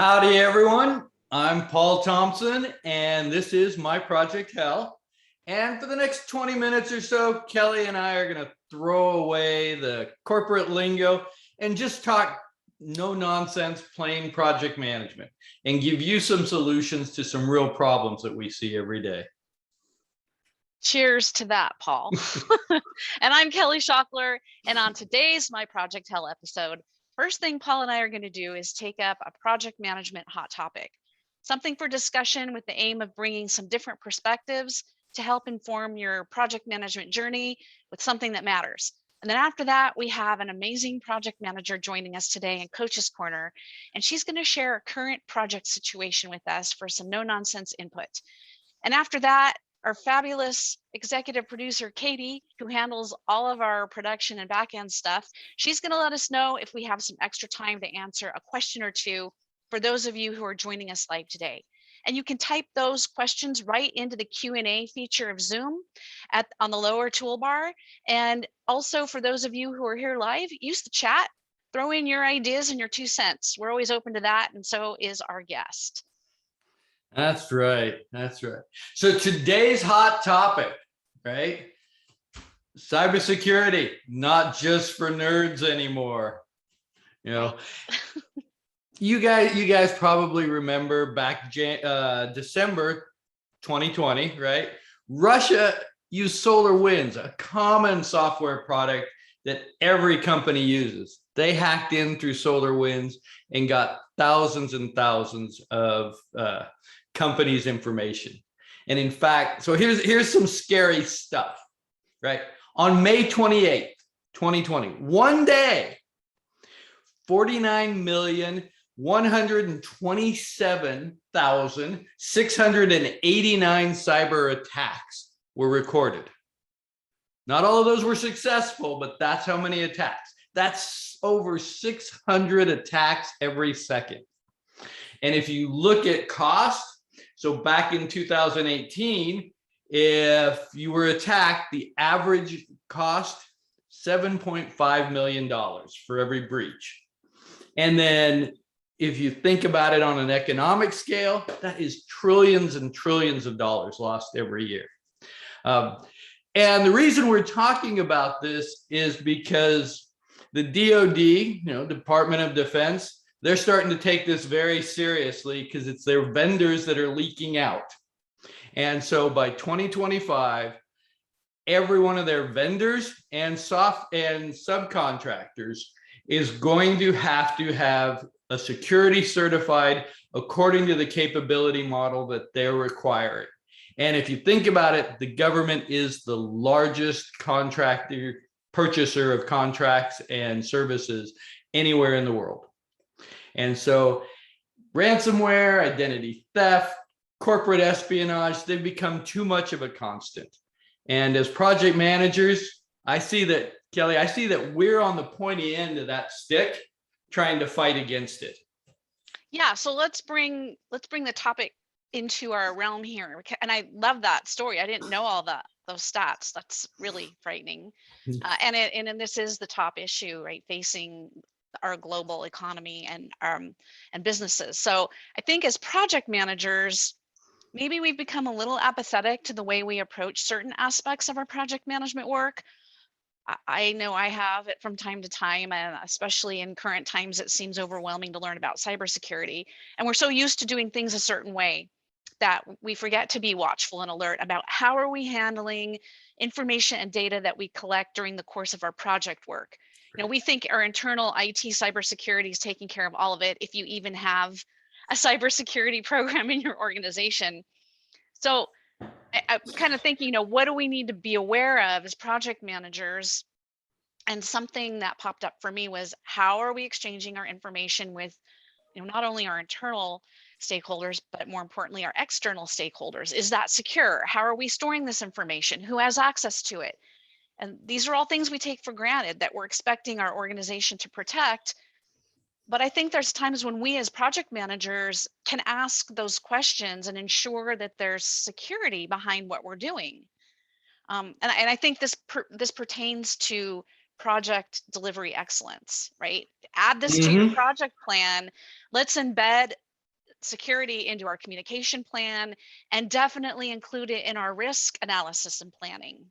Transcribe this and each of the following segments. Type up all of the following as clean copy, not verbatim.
Howdy, everyone. I'm Paul Thompson, and this is My Project Hell. And for the next 20 minutes or so, Kelly and I are going to throw away the corporate lingo and just talk no nonsense, plain project management and give you some solutions to some real problems that we see every day. Cheers to that, Paul. And I'm Kelly Schockler, and on today's My Project Hell episode, first thing Paul and I are going to do is take up a project management hot topic, something for discussion with the aim of bringing some different perspectives to help inform your project management journey with something that matters. And then after that, we have an amazing project manager joining us today in Coach's Corner, and she's going to share a current project situation with us for some no-nonsense input. And after that, our fabulous executive producer, Katie, who handles all of our production and back-end stuff, she's going to let us know if we have some extra time to answer a question or two for those of you who are joining us live today. And you can type those questions right into the Q&A feature of Zoom on the lower toolbar. And also for those of you who are here live, use the chat, throw in your ideas and your 2 cents. We're always open to that, and so is our guest. That's right. That's right. So today's hot topic, right? Cybersecurity, not just for nerds anymore. You know, you guys probably remember back December 2020, right? Russia used SolarWinds, a common software product that every company uses. They hacked in through SolarWinds and got thousands and thousands of companies' information. And in fact, so here's some scary stuff, right? On May 28th, 2020, one day, 49,127,689 cyber attacks were recorded. Not all of those were successful, but that's how many attacks. That's over 600 attacks every second. And if you look at cost, so back in 2018, if you were attacked, the average cost $7.5 million for every breach. And then if you think about it on an economic scale, that is trillions and trillions of dollars lost every year. And the reason we're talking about this is because the DoD, Department of Defense, they're starting to take this very seriously because it's their vendors that are leaking out. And so by 2025, every one of their vendors and subcontractors is going to have a security certified according to the capability model that they're requiring. And if you think about it, the government is the largest purchaser of contracts and services anywhere in the world. And so ransomware, identity theft, corporate espionage, they've become too much of a constant. And as project managers, I see that, Kelly, we're on the pointy end of that stick trying to fight against it. Yeah, so let's bring the topic into our realm here. And I love that story. I didn't know all those stats. That's really frightening. And this is the top issue, right, facing our global economy and businesses. So I think as project managers, maybe we've become a little apathetic to the way we approach certain aspects of our project management work. I know I have it from time to time, and especially in current times, it seems overwhelming to learn about cybersecurity. And we're so used to doing things a certain way that we forget to be watchful and alert about how are we handling information and data that we collect during the course of our project work. We think our internal IT cybersecurity is taking care of all of it if you even have a cybersecurity program in your organization. So I'm kind of thinking, what do we need to be aware of as project managers? And something that popped up for me was, how are we exchanging our information with, not only our internal stakeholders, but more importantly, our external stakeholders? Is that secure? How are we storing this information? Who has access to it? And these are all things we take for granted that we're expecting our organization to protect. But I think there's times when we as project managers can ask those questions and ensure that there's security behind what we're doing. And I think this pertains to project delivery excellence, right? Add this to your project plan. Let's embed security into our communication plan, and definitely include it in our risk analysis and planning.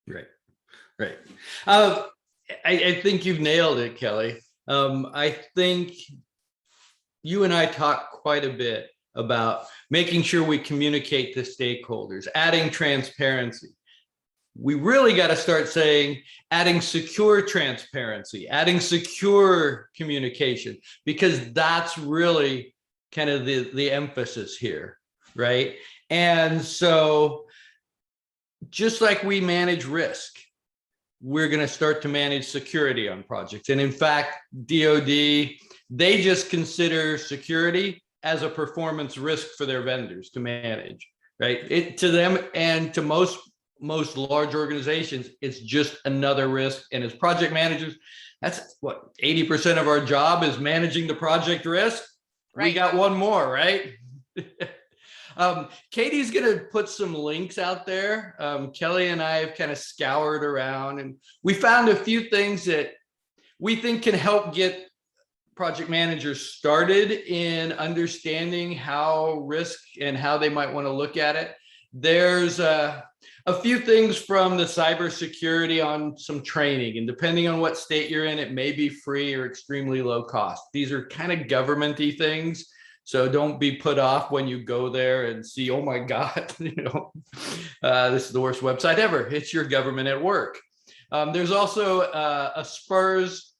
Right, right. I think you've nailed it, Kelly. I think you and I talk quite a bit about making sure we communicate to stakeholders, adding transparency. We really got to start saying adding secure transparency, adding secure communication, because that's really kind of the emphasis here, right? And so just like we manage risk, we're going to start to manage security on projects. And in fact, DoD, they just consider security as a performance risk for their vendors to manage, right? To them and to most large organizations, it's just another risk. And as project managers, that's what 80% of our job is managing the project risk. Right. We got one more, right? Katie's going to put some links out there. Kelly and I have kind of scoured around, and we found a few things that we think can help get project managers started in understanding how risk and how they might want to look at it. There's a few things from the cybersecurity on some training, and depending on what state you're in, it may be free or extremely low cost. These are kind of government-y things. So don't be put off when you go there and see, oh my God, this is the worst website ever. It's your government at work. There's also a SPURS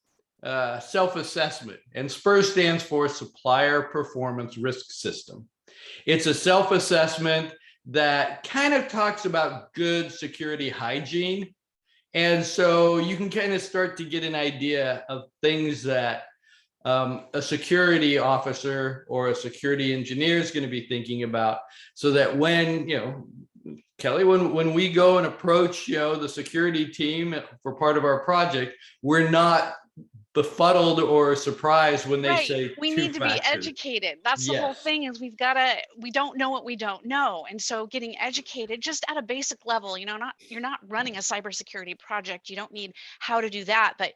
self-assessment, and SPURS stands for Supplier Performance Risk System. It's a self-assessment that kind of talks about good security hygiene. And so you can kind of start to get an idea of things that a security officer or a security engineer is going to be thinking about, so that when, Kelly, when we go and approach, the security team for part of our project, we're not befuddled or surprised when they say we need to be educated. That's the whole thing, is we don't know what we don't know. And so getting educated just at a basic level, you're not running a cybersecurity project. You don't need how to do that. But,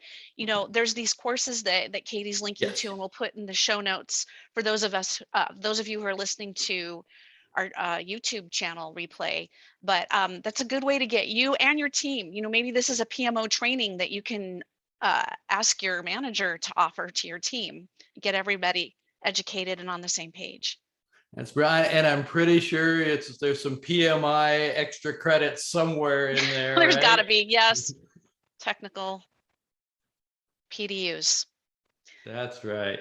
there's these courses that Katie's linking to, and we'll put in the show notes for those of you who are listening to our YouTube channel replay. But that's a good way to get you and your team. Maybe this is a PMO training that you can ask your manager to offer to your team, get everybody educated and on the same page. That's right. And I'm pretty sure there's some PMI extra credits somewhere in there. There's got to be, yes. Technical PDUs. That's right.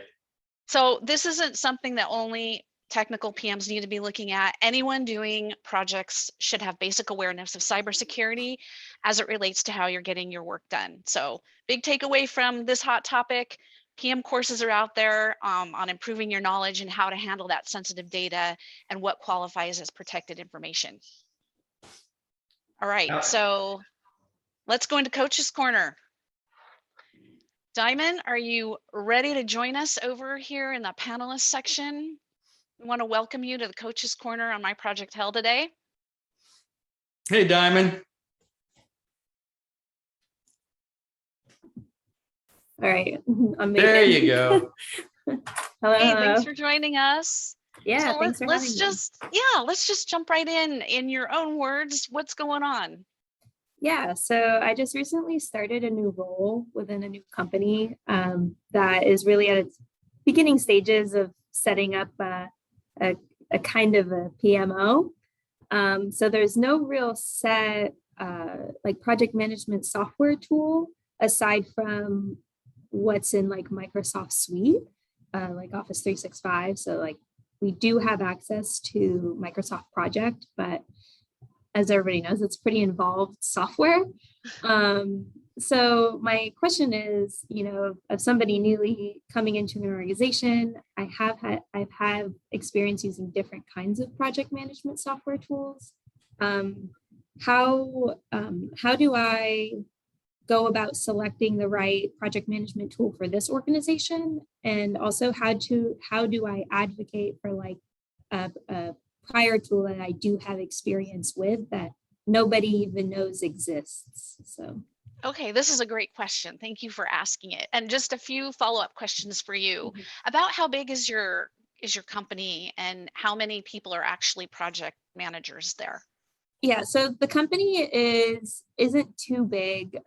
So this isn't something that only technical PMs need to be looking at. Anyone doing projects should have basic awareness of cybersecurity as it relates to how you're getting your work done. So big takeaway from this hot topic: PM courses are out there on improving your knowledge and how to handle that sensitive data and what qualifies as protected information. All right, so let's go into Coach's Corner. Diamond, are you ready to join us over here in the panelist section? I want to welcome you to the Coach's Corner on My Project Hell today. Hey, Diamond. All right. There you go. Hello. Hey, thanks for joining us. Yeah, so thanks for having me. Let's just jump right in your own words. What's going on? Yeah, so I just recently started a new role within a new company that is really at its beginning stages of setting up a kind of a PMO. So there's no real set project management software tool aside from what's in Microsoft Suite, like Office 365. So we do have access to Microsoft Project, but as everybody knows, it's pretty involved software. So my question is, of somebody newly coming into an organization, I've had experience using different kinds of project management software tools. How do I go about selecting the right project management tool for this organization? And also how do I advocate for a prior tool that I do have experience with that nobody even knows exists? So. Okay, this is a great question. Thank you for asking it. And just a few follow-up questions for you. About how big is your is your company, and how many people are actually project managers there? Yeah, so the company isn't too big,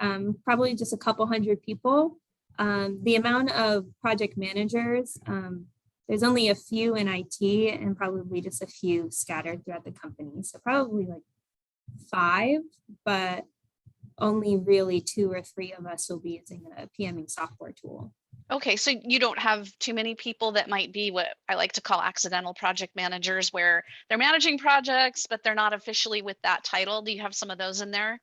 probably just a couple hundred people. The amount of project managers, there's only a few in IT and probably just a few scattered throughout the company. So probably like 5, but only really 2 or 3 of us will be using a PMing software tool. Okay, so you don't have too many people that might be what I like to call accidental project managers, where they're managing projects, but they're not officially with that title. Do you have some of those in there?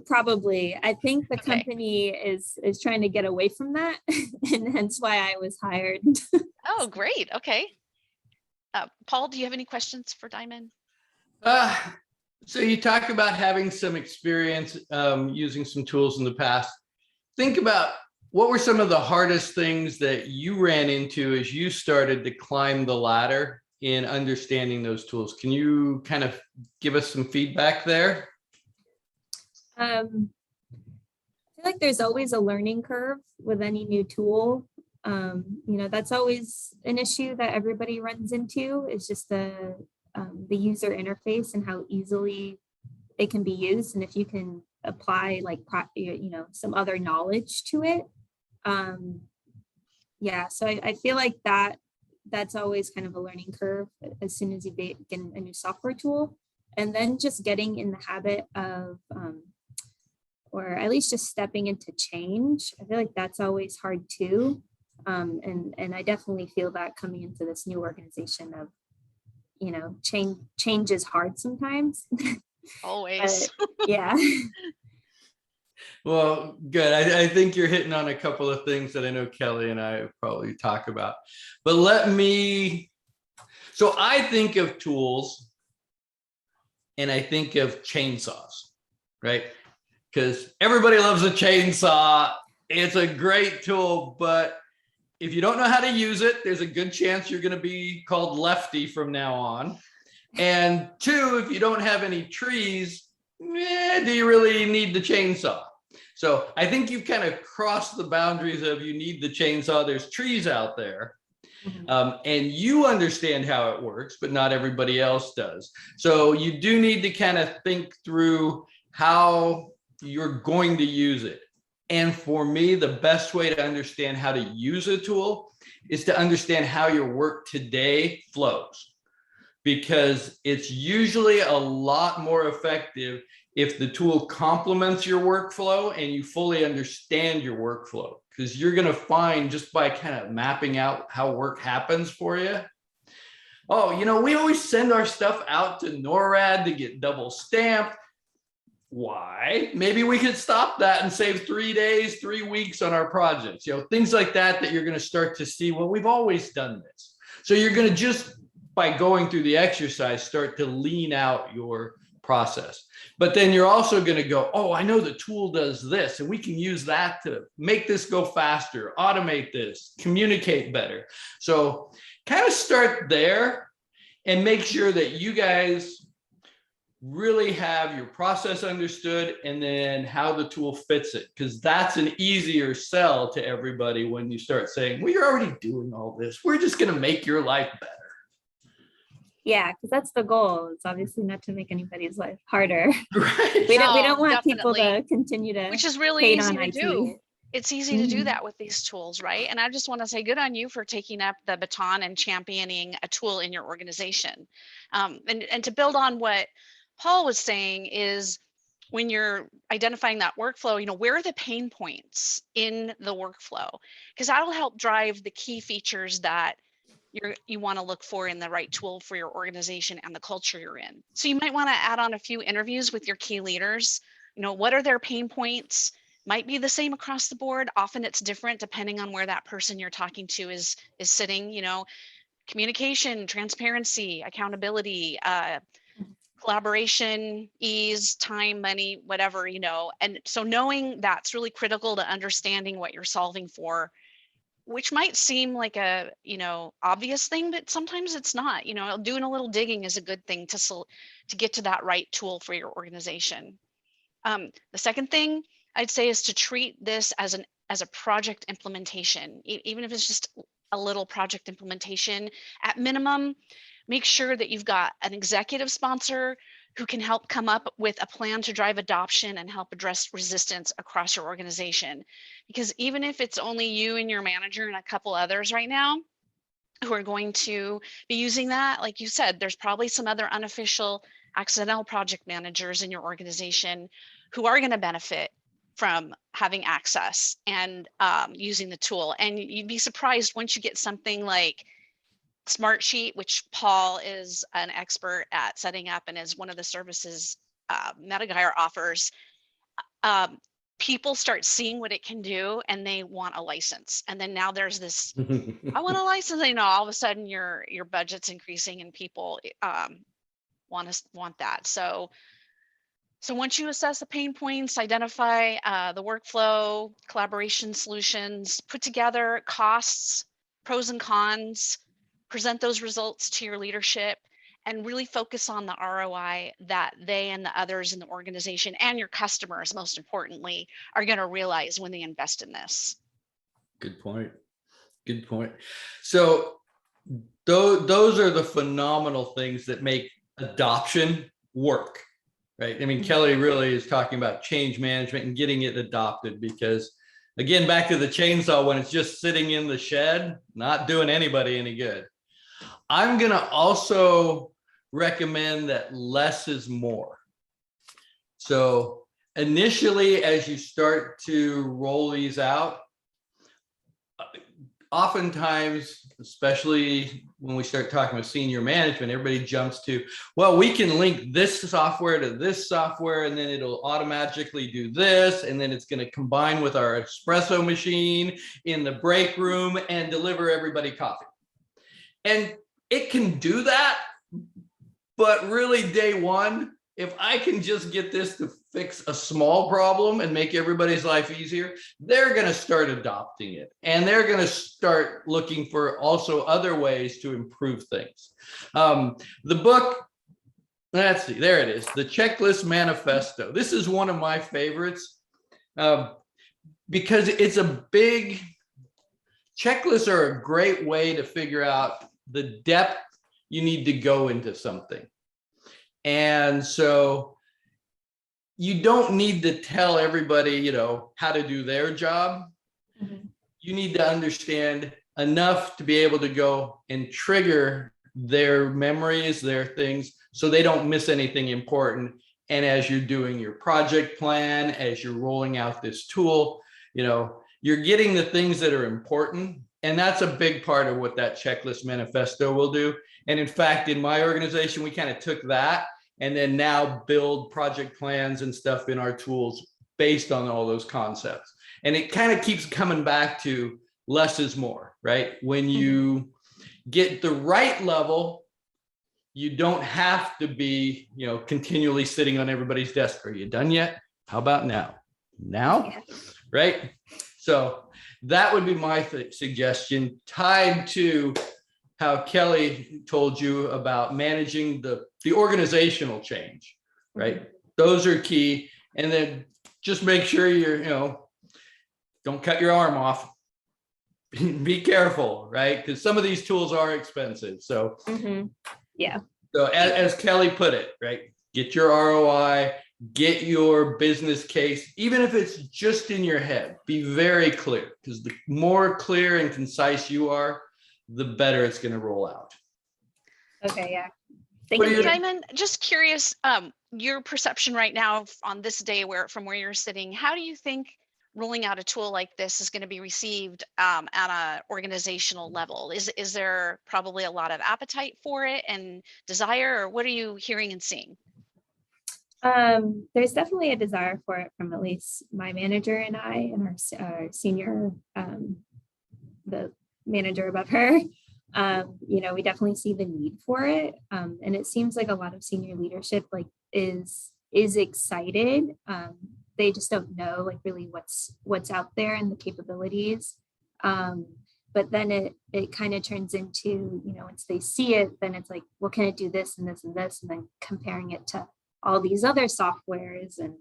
Probably. I think the Okay. company is trying to get away from that, and hence why I was hired. Oh, great. Okay. Paul, do you have any questions for Diamond? So you talked about having some experience using some tools in the past. Think about what were some of the hardest things that you ran into as you started to climb the ladder in understanding those tools? Can you kind of give us some feedback there? I feel like there's always a learning curve with any new tool. That's always an issue that everybody runs into. It's just the user interface and how easily it can be used, and if you can apply like some other knowledge to it. So I feel like that's always kind of a learning curve as soon as you begin a new software tool, and then just getting in the habit of or at least just stepping into change. I feel like that's always hard too. And I definitely feel that coming into this new organization of, change is hard sometimes. Always. Yeah. Well, good. I think you're hitting on a couple of things that I know Kelly and I probably talk about. But so I think of tools and I think of chainsaws, right? Because everybody loves a chainsaw. It's a great tool, but if you don't know how to use it, there's a good chance you're going to be called lefty from now on. And 2, if you don't have any trees, do you really need the chainsaw? So I think you've kind of crossed the boundaries of you need the chainsaw. There's trees out there. And you understand how it works, but not everybody else does. So you do need to kind of think through how you're going to use it. And for me, the best way to understand how to use a tool is to understand how your work today flows, because it's usually a lot more effective if the tool complements your workflow and you fully understand your workflow, because you're going to find just by kind of mapping out how work happens for you. Oh, we always send our stuff out to NORAD to get double stamped. Why? Maybe we could stop that and save 3 days, 3 weeks on our projects, things like that you're going to start to see. Well, we've always done this. So you're going to just, by going through the exercise, start to lean out your process. But then you're also going to go, oh, I know the tool does this, and we can use that to make this go faster, automate this, communicate better. So kind of start there and make sure that you guys really have your process understood and then how the tool fits it, because that's an easier sell to everybody when you start saying, well, you're already doing all this. We're just going to make your life better. Yeah, because that's the goal. It's obviously not to make anybody's life harder. Right. We don't want definitely. people to continue to, which is really hate easy on to IT. do. It's easy to do that with these tools, right? And I just want to say good on you for taking up the baton and championing a tool in your organization. And to build on what Paul was saying is, when you're identifying that workflow, where are the pain points in the workflow? Because that'll help drive the key features that you want to look for in the right tool for your organization and the culture you're in. So you might want to add on a few interviews with your key leaders. What are their pain points? Might be the same across the board. Often it's different depending on where that person you're talking to is sitting. Communication, transparency, accountability, collaboration, ease, time, money, whatever, and so knowing that's really critical to understanding what you're solving for, which might seem like a obvious thing, but sometimes it's not. Doing a little digging is a good thing to get to that right tool for your organization. The second thing I'd say is to treat this as a project implementation, even if it's just a little project implementation, at minimum, make sure that you've got an executive sponsor who can help come up with a plan to drive adoption and help address resistance across your organization. Because even if it's only you and your manager and a couple others right now who are going to be using that, like you said, there's probably some other unofficial accidental project managers in your organization who are going to benefit from having access and using the tool. And you'd be surprised once you get something like Smartsheet, which Paul is an expert at setting up and is one of the services MetaGuire offers. People start seeing what it can do and they want a license. And then now there's this, I want a license. You know, all of a sudden your budget's increasing and people want that. So once you assess the pain points, identify the workflow, collaboration solutions, put together costs, pros and cons, present those results to your leadership, and really focus on the ROI that they and the others in the organization and your customers, most importantly, are going to realize when they invest in this. Good point. Good point. So those are the phenomenal things that make adoption work, right? I mean, Kelly really is talking about change management and getting it adopted, because again, back to the chainsaw, when it's just sitting in the shed, not doing anybody any good. I'm going to also recommend that less is more. So initially, as you start to roll these out, oftentimes, especially when we start talking with senior management, everybody jumps to, well, we can link this software to this software, and then it'll automatically do this, and then it's going to combine with our espresso machine in the break room and deliver everybody coffee. And it can do that, but really day one, if I can just get this to fix a small problem and make everybody's life easier, they're going to start adopting it. And they're going to start looking for also other ways to improve things. The book, let's see, there it is, The Checklist Manifesto. This is one of my favorites because it's a big, checklists are a great way to figure out the depth you need to go into something. And so you don't need to tell everybody, you know, how to do their job. Mm-hmm. You need to understand enough to be able to go and trigger their memories, their things, so they don't miss anything important. And as you're doing your project plan, as you're rolling out this tool, you know, you're getting the things that are important. And that's a big part of what that checklist manifesto will do. And in fact, in my organization, we kind of took that and then now build project plans and stuff in our tools based on all those concepts. And it kind of keeps coming back to less is more, right? When you get the right level, you don't have to be, you know, continually sitting on everybody's desk. Are you done yet? How about now? Now, right? So that would be my suggestion, tied to how Kelly told you about managing the organizational change, right? Those are key. And then just make sure you're, you know, don't cut your arm off. Be careful, right? Because some of these tools are expensive. So, yeah. So as Kelly put it, right? Get your ROI, get your business case, even if it's just in your head, be very clear, because the more clear and concise you are, the better it's going to roll out. Okay, yeah. Thank you. Simon, just curious, your perception right now on this day from where you're sitting, how do you think rolling out a tool like this is going to be received at an organizational level? Is there probably a lot of appetite for it and desire, or what are you hearing and seeing? There's definitely a desire for it from at least my manager and I, and our senior, the manager above her. You know, we definitely see the need for it, and it seems like a lot of senior leadership is excited. They just don't know really what's out there and the capabilities. But then it kind of turns into, you know, once they see it, then it's like, well, can it do this and this and this, and then comparing it to all these other softwares. And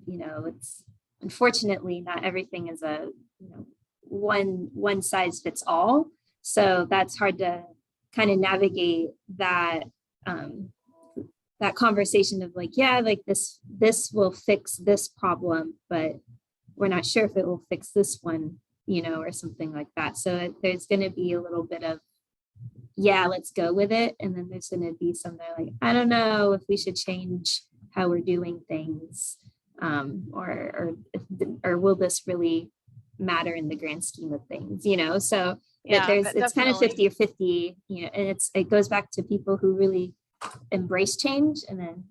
you know, it's unfortunately not everything is a, you know, one size fits all. So that's hard to kind of navigate that that conversation of like, yeah, like this will fix this problem, but we're not sure if it will fix this one, or something like that. So there's going to be a little bit of, yeah, let's go with it. And then there's going to be some that are like, I don't know if we should change how we're doing things, or will this really matter in the grand scheme of things, So Yeah, it's kind of definitely. 50 or 50, and it goes back to people who really embrace change and then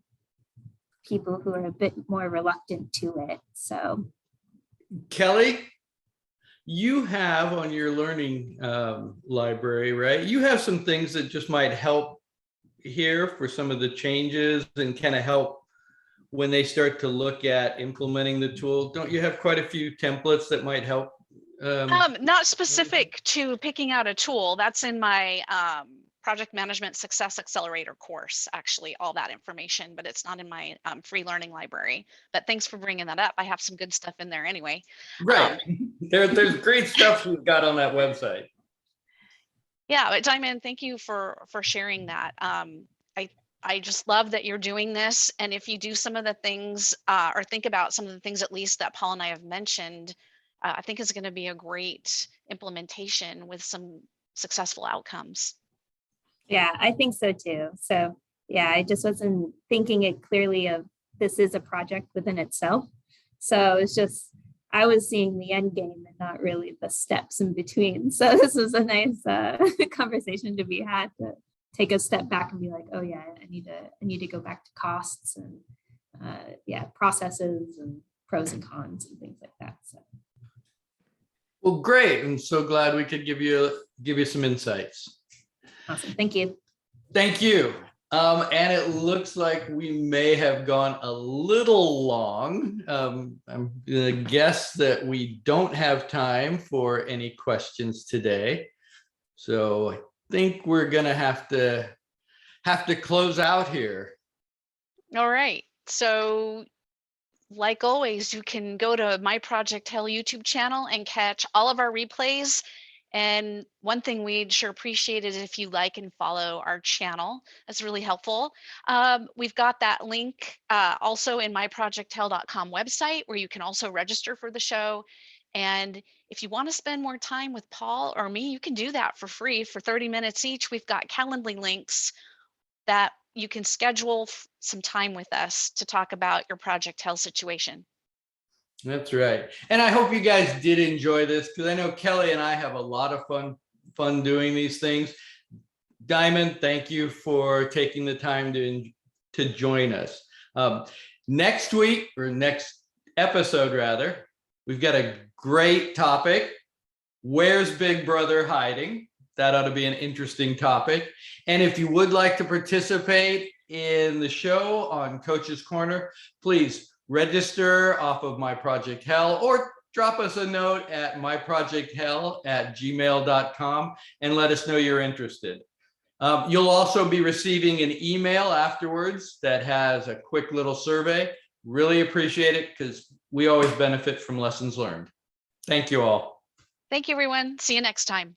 people who are a bit more reluctant to it. So Kelly, you have on your learning library, right? You have some things that just might help here for some of the changes and kind of help when they start to look at implementing the tool. Don't you have quite a few templates that might help? Not specific to picking out a tool. That's in my Project Management Success Accelerator course, actually, all that information, but it's not in my free learning library. But thanks for bringing that up. I have some good stuff in there anyway. Right. There's great stuff we've got on that website. Yeah, but Diamond, thank you for sharing that. I just love that you're doing this. And if you do some of the things or think about some of the things, at least that Paul and I have mentioned, I think it's going to be a great implementation with some successful outcomes. Yeah, I think so too. So yeah, I just wasn't thinking it clearly of this is a project within itself. So it's just, I was seeing the end game and not really the steps in between. So this was a nice conversation to be had, to take a step back and be like, oh yeah, I need to go back to costs and processes and pros and cons and things like that. So. Well, great. I'm so glad we could give you some insights. Awesome. Thank you. Thank you. And it looks like we may have gone a little long. I'm going to guess that we don't have time for any questions today. So I think we're going to have to close out here. All right. So like always, you can go to My Project Hell YouTube channel and catch all of our replays. And one thing we'd sure appreciate is if you like and follow our channel. That's really helpful. We've got that link also in myprojecthell.com website, where you can also register for the show. And if you want to spend more time with Paul or me, you can do that for free for 30 minutes each. We've got Calendly links that you can schedule some time with us to talk about your Project Hell situation. That's right. And I hope you guys did enjoy this, because I know Kelly and I have a lot of fun doing these things. Diamond, thank you for taking the time to join us. Next week, or next episode rather, we've got a great topic. Where's Big Brother hiding? That ought to be an interesting topic. And if you would like to participate in the show on Coach's Corner, please register off of My Project Hell, or drop us a note at myprojecthell@gmail.com and let us know you're interested. You'll also be receiving an email afterwards that has a quick little survey. Really appreciate it, because we always benefit from lessons learned. Thank you all. Thank you, everyone. See you next time.